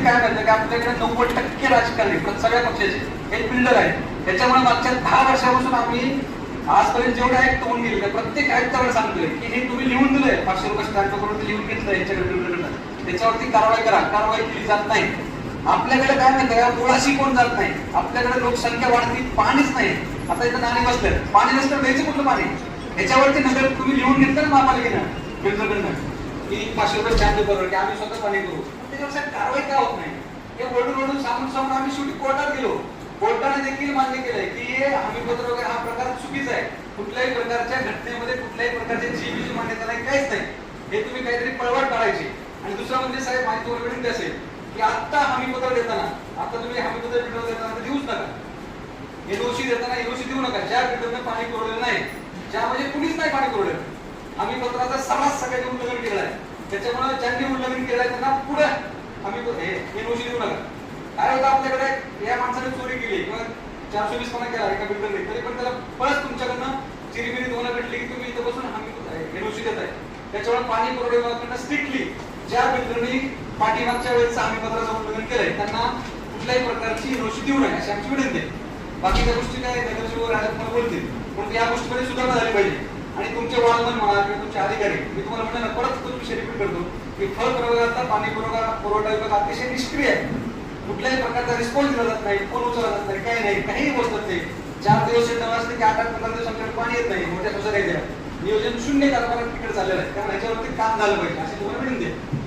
परिस्थिती काय माहिती की आपल्याकडे 90% राजकारणी सगळ्या पक्षाचे हे बिल्डर आहेत. त्याच्यामुळे मागच्या 10 वर्षापासून आम्ही आजपर्यंत जेवढे आयुक्त होऊन गेले प्रत्येक आयुक्ताकडे सांगतोय की हे तुम्ही लिहून दिलंय 500 रुपये स्टॅम्प करून लिहून घेतलं यांच्याकडे, त्याच्यावरती कारवाई करा. कारवाई केली जात नाही. आपल्याकडे काय माहिती का, मुळाशी कोण जात नाही. आपल्याकडे लोकसंख्या वाढती, पाणीच नाही. आता इथं नाणी बसलं, पाणी नसतं द्यायचं कुठलं पाणी. याच्यावरती नगर तुम्ही लिहून घेतलं ना महापालिकेनं बिल्डरकडनं की 500 रुपये स्टॅम्प करू की आम्ही स्वतः पाणी करू, त्याच्यावर कारवाई का होत नाही. हे ओरडून सांगून आम्ही शेवटी कोर्टात गेलो. कोर्टाने देखील मान्य केलंय की हमीपत्र वगैरे हा प्रकार चुकीचा आहे. कुठल्याही प्रकारच्या घटनेमध्ये कुठल्याही प्रकारच्या जीबीची मान्यता नाही, काहीच नाही. हे तुम्ही काहीतरी पळवाट काढायची. आणि दुसरा म्हणजे साहेब माहिती तुम्हाला विनंती असेल की आता हमीपत्र देताना, आता तुम्ही हमीपत्र बिल्डर देताना देऊच नका. एनओसी देताना एनओसी देऊ नका ज्या बिल्डरने पाणी पुरवलेलं नाही, ज्या म्हणजे कुणीच नाही पाणी पुरवलं. हमीपत्राचा सर्रास सगळ्यांनी उल्लंघन केलं आहे. त्याच्यामुळे ज्यांनी उल्लंघन केलंय त्यांना पुढे एनओसी देऊ नका. काय होतं आपल्याकडे, या माणसाने चोरी केली किंवा 420 केला एका बिल्डरने, तरी पण त्याला परत तुमच्याकडनं चिरीमिरी दोन भेटली की तुम्ही इथं बसून हमी एनओसी देताय. त्याच्यामुळे पाणी पुरवठा विभागाकडनं स्ट्रिक्टली ज्या बिल्डरनी पाठीमागच्या वेळेस हमीपत्राचं उल्लंघन केलंय त्यांना कुठल्याही प्रकारची एनओसी देऊ नये अशी आमची विनंती आहे. बाकीच्या गोष्टी काय नगरसेवक राजकुमार बोलतील, पण या गोष्टीमध्ये सुधारणा झाली पाहिजे. आणि तुमचे वाळवण म्हणा किंवा तुमचे अधिकारी, मी तुम्हाला म्हणलं ना, परत तो विषय रिपीट करतो की फळ प्रवर्गाचा पाणी पुरवठा विभाग अतिशय निष्क्रिय आहे. कुठल्याही प्रकारचा रिस्पॉन्स दिला जात नाही, फोन उचलला जात नाही, काही नाही, काहीही बोलतात ते. 4 दिवस येत असते की 8-8 15 दिवस आमच्याकडे पाणी येत नाही. मोठ्या सोसायटीच्या नियोजन शून्य कारभारात तिकडे चाललेलं आहे. त्यामुळे ह्याच्यावरती काम झालं पाहिजे अशी तुम्हाला विनंती आहे.